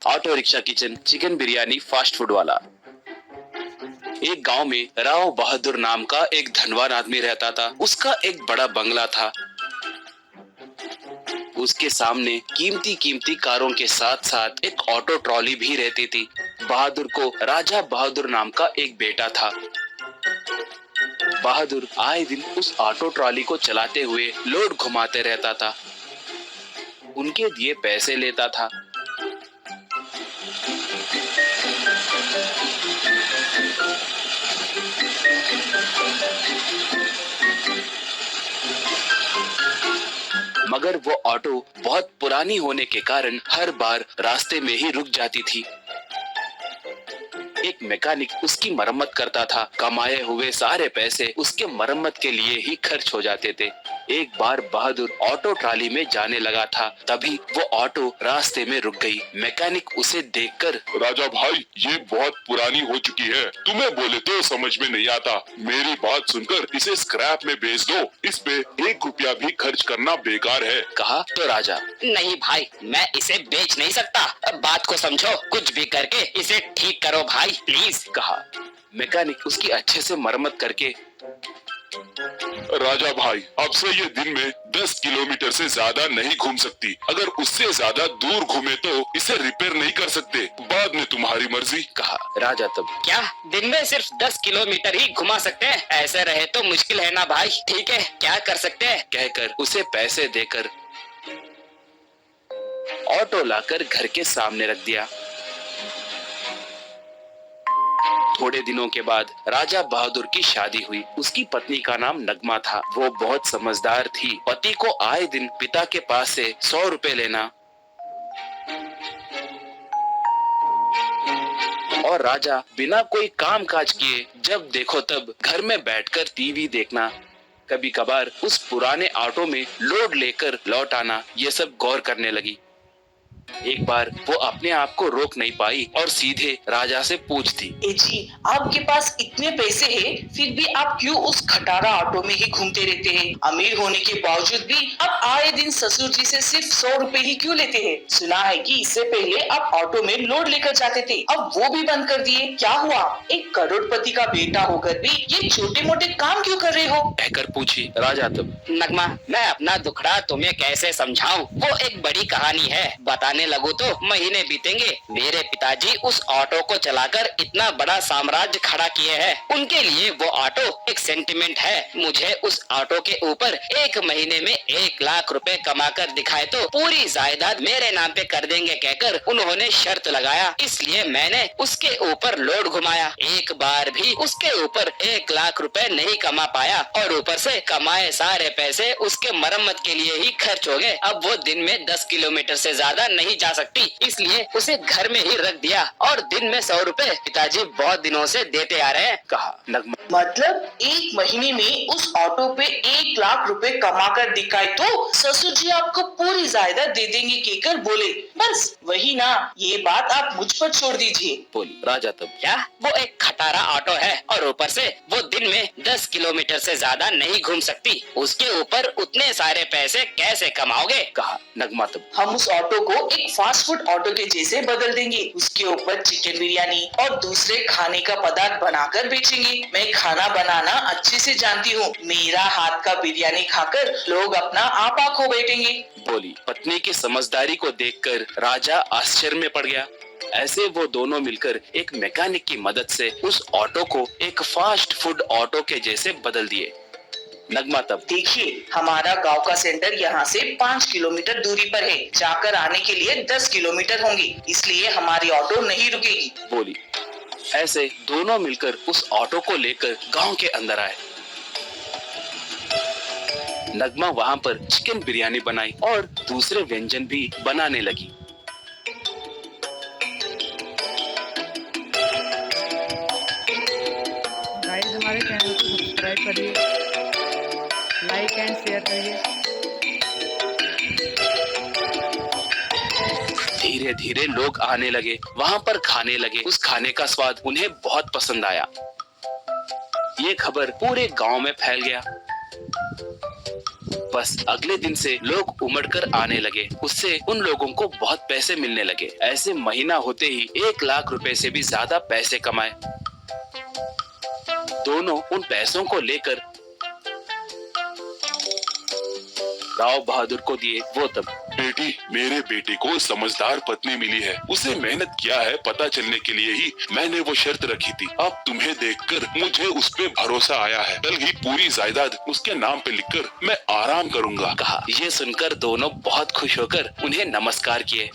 Auto rickshaw kitchen chicken biryani fast food वाला। एक गांव में राव बहादुर नाम का एक धनवान आदमी रहता था। उसका एक बड़ा बंगला था। उसके सामने कीमती कीमती कारों के साथ साथ एक ऑटो ट्रॉली भी रहती थी। बहादुर को राजा बहादुर नाम का एक बेटा था। बहादुर आए दिन उस ऑटो ट्रॉली को चलाते हुए लोड घुमाते रहता था। उनके दिए पैसे लेता था। मगर वो ऑटो बहुत पुरानी होने के कारण हर बार रास्ते में ही रुक जाती थी। एक मैकेनिक उसकी मरम्मत करता था। कमाए हुए सारे पैसे उसके मरम्मत के लिए ही खर्च हो जाते थे। एक बार बहादुर ऑटो ट्राली में जाने लगा था, तभी वो ऑटो रास्ते में रुक गई। मैकेनिक उसे देखकर, राजा भाई, ये बहुत पुरानी हो चुकी है, तुम्हें बोले तो समझ में नहीं आता। मेरी बात सुनकर इसे स्क्रैप में बेच दो, इस पे 1 रुपया भी खर्च करना बेकार है। कहा तो राजा, नहीं भाई, मैं इसे बेच नहीं सकता। बात को समझो, कुछ भी करके इसे ठीक करो भाई प्लीज। कहा। मैकेनिक उसकी अच्छे से मरम्मत करके, राजा भाई, अब से ये दिन में 10 किलोमीटर से ज्यादा नहीं घूम सकती। अगर उससे ज्यादा दूर घूमे तो इसे रिपेयर नहीं कर सकते। बाद में तुम्हारी मर्जी। कहा। राजा तब, क्या दिन में सिर्फ 10 किलोमीटर ही घुमा सकते हैं? ऐसे रहे तो मुश्किल है ना भाई। ठीक है, क्या कर सकते हैं? कहकर उसे पैसे देकर ऑटो लाकर घर के सामने रख दिया। थोड़े दिनों के बाद राजा बहादुर की शादी हुई। उसकी पत्नी का नाम नगमा था। वो बहुत समझदार थी। पति को आए दिन पिता के पास से 100 रुपए लेना और राजा बिना कोई काम काज किए जब देखो तब घर में बैठकर टीवी देखना, कभी कभार उस पुराने ऑटो में लोड लेकर लौट आना, ये सब गौर करने लगी। एक बार वो अपने आप को रोक नहीं पाई और सीधे राजा से पूछती, ए जी, आपके पास इतने पैसे हैं, फिर भी आप क्यों उस खटारा ऑटो में ही घूमते रहते हैं? अमीर होने के बावजूद भी आप आए दिन ससुर जी से सिर्फ 100 रुपए ही क्यों लेते हैं? सुना है कि इससे पहले आप ऑटो में लोड लेकर जाते थे, अब वो भी बंद कर दिए। क्या हुआ? एक करोड़पति का बेटा होकर भी ये छोटे मोटे काम क्यों कर रहे हो? कहकर पूछी। राजा तब, नगमा, मैं अपना दुखड़ा तुम्हें कैसे समझाऊं? वो एक बड़ी कहानी है, बताने लगूं तो महीने बीतेंगे। मेरे पिताजी उस ऑटो को चलाकर इतना बड़ा साम्राज्य खड़ा किए हैं। उनके लिए वो ऑटो एक सेंटिमेंट है। मुझे उस ऑटो के ऊपर एक महीने में 1 लाख रुपए कमा कर दिखाए तो पूरी जायदाद मेरे नाम पे कर देंगे कहकर उन्होंने शर्त लगाया। इसलिए मैंने उसके ऊपर लोड घुमाया। एक बार भी उसके ऊपर 1 लाख रुपए नहीं कमा पाया और ऊपर से कमाए सारे पैसे उसके मरम्मत के लिए ही खर्च हो गए। अब वो दिन में 10 किलोमीटर से ज्यादा नहीं जा सकती, इसलिए उसे घर में ही रख दिया और दिन में 100 रुपए पिताजी बहुत दिनों से देते आ रहे हैं। कहा। नगमा, मतलब 1 महीने में उस ऑटो पे 1 लाख रुपए कमा कर दिखाए तो ससुर जी आपको पूरी जायदाद दे देंगे कहकर बोले। बस वही ना, ये बात आप मुझ पर छोड़ दीजिए। बोली। राजा तब, क्या वो एक खटारा ऑटो है और ऊपर से वो दिन में 10 किलोमीटर से ज्यादा नहीं घूम सकती? उसके ऊपर उतने सारे पैसे कैसे कमाओगे? कहा। नगमा तब, हम उस ऑटो को एक फास्ट फूड ऑटो के जैसे बदल देंगे। उसके ऊपर चिकन बिरयानी और दूसरे खाने का पदार्थ बनाकर बेचेंगे। मैं खाना बनाना अच्छे से जानती हूँ। मेरा हाथ का बिरयानी खाकर लोग अपना आपा खो बैठेंगे। बोली। पत्नी की समझदारी को देखकर राजा आश्चर्य में पड़ गया। ऐसे वो दोनों मिलकर एक मैकेनिक की मदद से उस ऑटो को एक फास्ट फूड ऑटो के जैसे बदल दिए। नगमा तब, देखिए, हमारा गांव का सेंटर यहाँ से 5 किलोमीटर दूरी पर है। जाकर आने के लिए 10 किलोमीटर होंगे, इसलिए हमारी ऑटो नहीं रुकेगी। बोली। ऐसे दोनों मिलकर उस ऑटो को लेकर गांव के अंदर आए। नगमा वहां पर चिकन बिरयानी बनाई और दूसरे व्यंजन भी बनाने लगी। गाइस, हमारे चैनल को सब्सक्राइब करिए, लाइक एंड शेयर करिए। धीरे धीरे लोग आने लगे, वहां पर खाने लगे। उस खाने का स्वाद उन्हें बहुत पसंद आया। ये खबर पूरे गांव में फैल गया। बस अगले दिन से लोग उमड़कर आने लगे। उससे उन लोगों को बहुत पैसे मिलने लगे। ऐसे महीना होते ही 1 लाख रुपए से भी ज्यादा पैसे कमाए। दोनों उन पैसों को लेकर राव बहादुर को दिए। वो तब बेटी, मेरे बेटे को समझदार पत्नी मिली है। उसे मेहनत किया है पता चलने के लिए ही मैंने वो शर्त रखी थी। अब तुम्हें देखकर मुझे उस पे भरोसा आया है। कल ही पूरी जायदाद उसके नाम पे लिखकर मैं आराम करूंगा। कहा। ये सुनकर दोनों बहुत खुश होकर उन्हें नमस्कार किए।